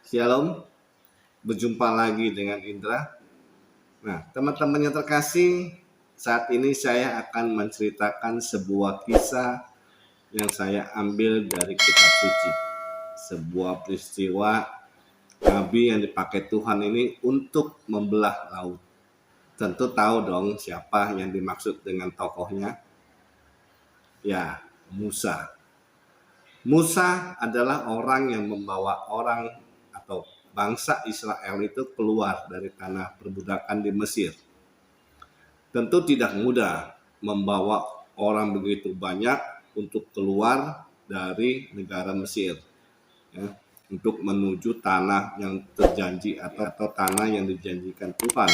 Shalom, berjumpa lagi dengan Indra. Nah, teman-teman yang terkasih, saat ini saya akan menceritakan sebuah kisah yang saya ambil dari kitab suci. Sebuah peristiwa Nabi yang dipakai Tuhan ini untuk membelah laut. Tentu tahu dong siapa yang dimaksud dengan tokohnya. Ya, Musa. Musa adalah orang yang membawa orang atau bangsa Israel itu keluar dari tanah perbudakan di Mesir. Tentu tidak mudah membawa orang begitu banyak untuk keluar dari negara Mesir, ya, untuk menuju tanah yang terjanji atau tanah yang dijanjikan Tuhan.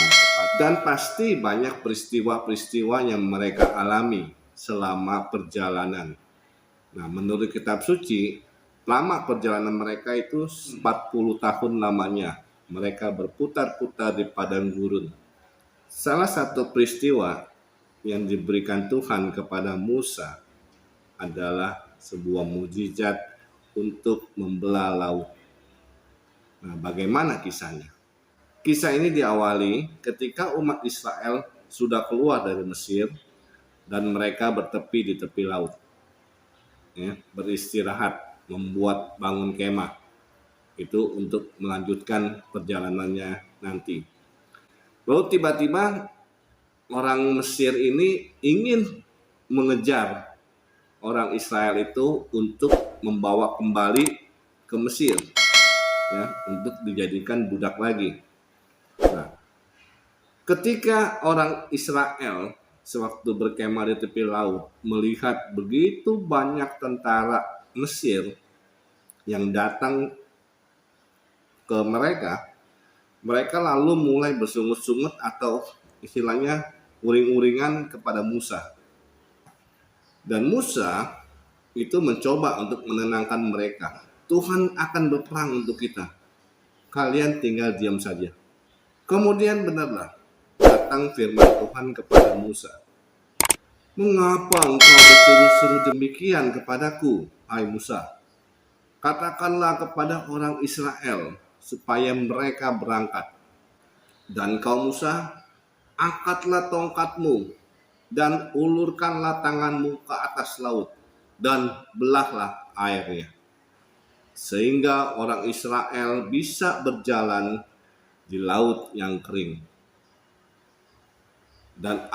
Dan pasti banyak peristiwa-peristiwa yang mereka alami selama perjalanan. Nah, menurut kitab suci, lama perjalanan mereka itu 40 tahun lamanya. Mereka berputar-putar di padang gurun. Salah satu peristiwa yang diberikan Tuhan kepada Musa adalah sebuah mukjizat untuk membelah laut. Nah, bagaimana kisahnya? Kisah ini diawali ketika umat Israel sudah keluar dari Mesir dan mereka bertepi di tepi laut. Ya, beristirahat, membuat bangun kemah itu untuk melanjutkan perjalanannya nanti. Lalu tiba-tiba orang Mesir ini ingin mengejar orang Israel itu untuk membawa kembali ke Mesir, ya, untuk dijadikan budak lagi. Nah, ketika orang Israel sewaktu berkemah di tepi laut melihat begitu banyak tentara Mesir yang datang ke mereka, mereka lalu mulai bersungut-sungut atau istilahnya uring-uringan kepada Musa. Dan Musa itu mencoba untuk menenangkan mereka. Tuhan akan berperang untuk kita. Kalian tinggal diam saja. Kemudian benarlah datang firman Tuhan kepada Musa. Mengapa engkau berseru-seru demikian kepadaku, hai Musa? Katakanlah kepada orang Israel supaya mereka berangkat. Dan kau Musa, angkatlah tongkatmu dan ulurkanlah tanganmu ke atas laut dan belahlah airnya. Sehingga orang Israel bisa berjalan di laut yang kering. Dan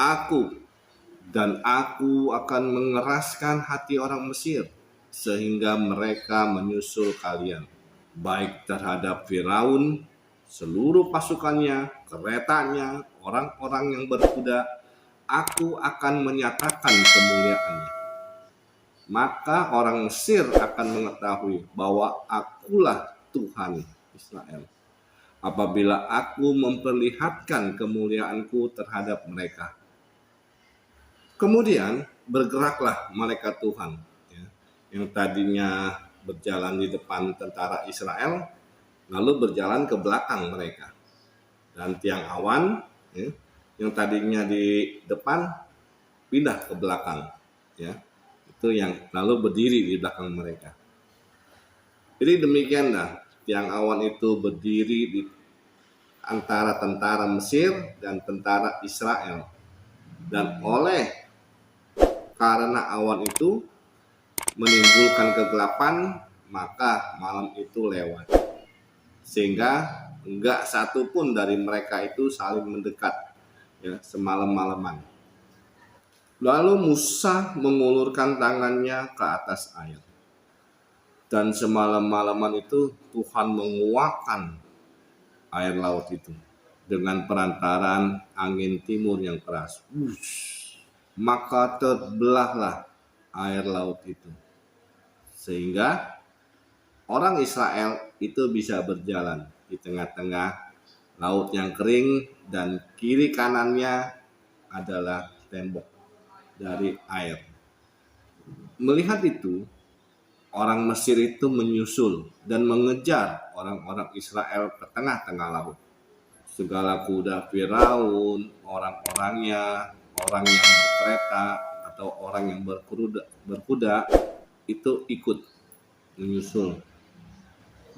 aku akan mengeraskan hati orang Mesir sehingga mereka menyusul kalian, baik terhadap Firaun, seluruh pasukannya, keretanya, orang-orang yang berkuda. Aku akan menyatakan kemuliaannya. Maka orang Mesir akan mengetahui bahwa akulah Tuhan Israel, apabila aku memperlihatkan kemuliaanku terhadap mereka. Kemudian bergeraklah malaikat Tuhan, ya, yang tadinya berjalan di depan tentara Israel, lalu berjalan ke belakang mereka. Dan tiang awan, ya, yang tadinya di depan pindah ke belakang, ya, itu yang lalu berdiri di belakang mereka. Jadi demikianlah tiang awan itu berdiri di antara tentara Mesir dan tentara Israel. Dan karena awan itu menimbulkan kegelapan, maka malam itu lewat. Sehingga enggak satu pun dari mereka itu saling mendekat, ya, semalam-malaman. Lalu Musa mengulurkan tangannya ke atas air. Dan semalam-malaman itu Tuhan menguakkan air laut itu dengan perantaraan angin timur yang keras. Maka terbelahlah air laut itu, sehingga orang Israel itu bisa berjalan di tengah-tengah laut yang kering dan kiri kanannya adalah tembok dari air. Melihat itu, orang Mesir itu menyusul dan mengejar orang-orang Israel ke tengah-tengah laut. Segala kuda Firaun, orang-orangnya, orang yang berkereta atau orang yang berkuda itu ikut menyusul.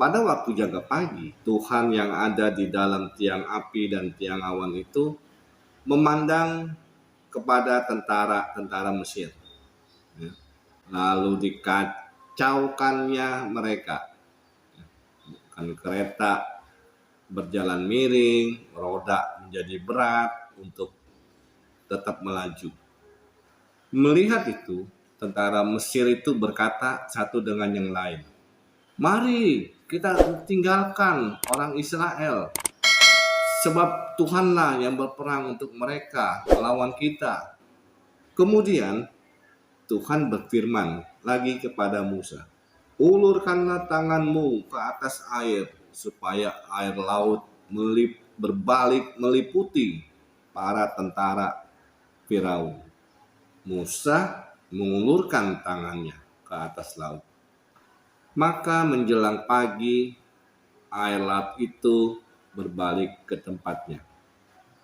pada waktu jaga pagi, Tuhan yang ada di dalam tiang api dan tiang awan itu memandang kepada tentara-tentara Mesir. Ya. Lalu dikacaukannya mereka. Kan kereta berjalan miring, roda menjadi berat untuk tetap melaju. Melihat itu, tentara Mesir itu berkata satu dengan yang lain, "Mari kita tinggalkan orang Israel, sebab Tuhanlah yang berperang untuk mereka melawan kita." Kemudian Tuhan berfirman lagi kepada Musa, "Ulurkanlah tanganmu ke atas air, supaya air laut berbalik meliputi para tentara Firaun." Musa mengulurkan tangannya ke atas laut. Maka menjelang pagi, air laut itu berbalik ke tempatnya.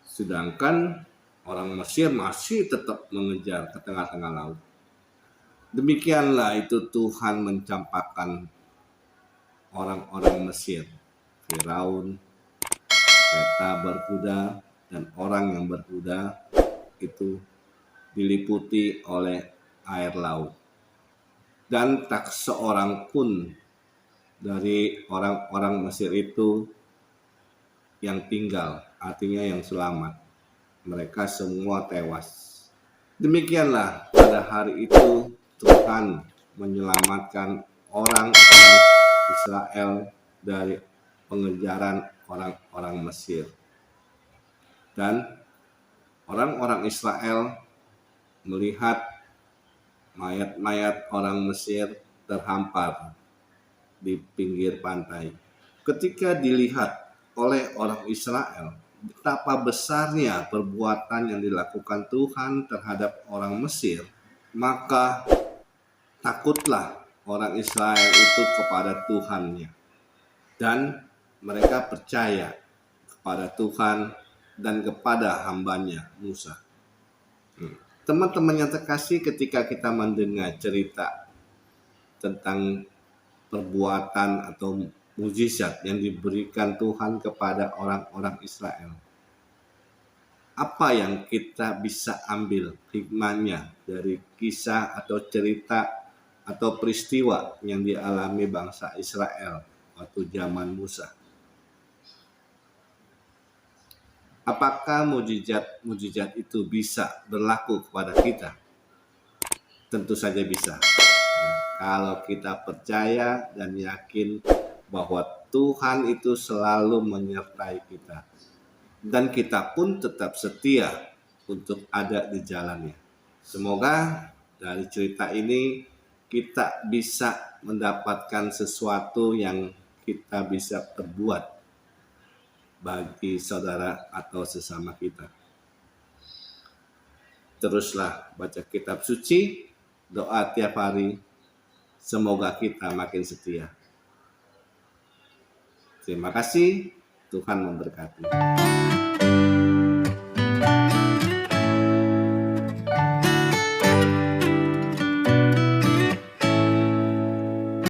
Sedangkan orang Mesir masih tetap mengejar ke tengah-tengah laut. Demikianlah itu Tuhan mencampakkan orang-orang Mesir, Firaun, kereta berkuda, dan orang yang berkuda itu diliputi oleh air laut. Dan tak seorang pun dari orang-orang Mesir itu yang tinggal, artinya yang selamat. Mereka semua tewas. Demikianlah pada hari itu Tuhan menyelamatkan orang-orang Israel dari pengejaran orang-orang Mesir. Dan orang-orang Israel melihat mayat-mayat orang Mesir terhampar di pinggir pantai. Ketika dilihat oleh orang Israel betapa besarnya perbuatan yang dilakukan Tuhan terhadap orang Mesir, maka takutlah orang Israel itu kepada Tuhannya, dan mereka percaya kepada Tuhan dan kepada hambanya Musa. Teman-teman yang terkasih, ketika kita mendengar cerita tentang perbuatan atau mujizat yang diberikan Tuhan kepada orang-orang Israel, apa yang kita bisa ambil hikmahnya dari kisah atau cerita atau peristiwa yang dialami bangsa Israel waktu zaman Musa? Apakah mujizat itu bisa berlaku kepada kita? Tentu saja bisa. Kalau kita percaya dan yakin bahwa Tuhan itu selalu menyertai kita, dan kita pun tetap setia untuk ada di jalannya. Semoga dari cerita ini kita bisa mendapatkan sesuatu yang kita bisa perbuat bagi saudara atau sesama kita. Teruslah baca kitab suci, doa tiap hari, semoga kita makin setia. Terima kasih, Tuhan memberkati.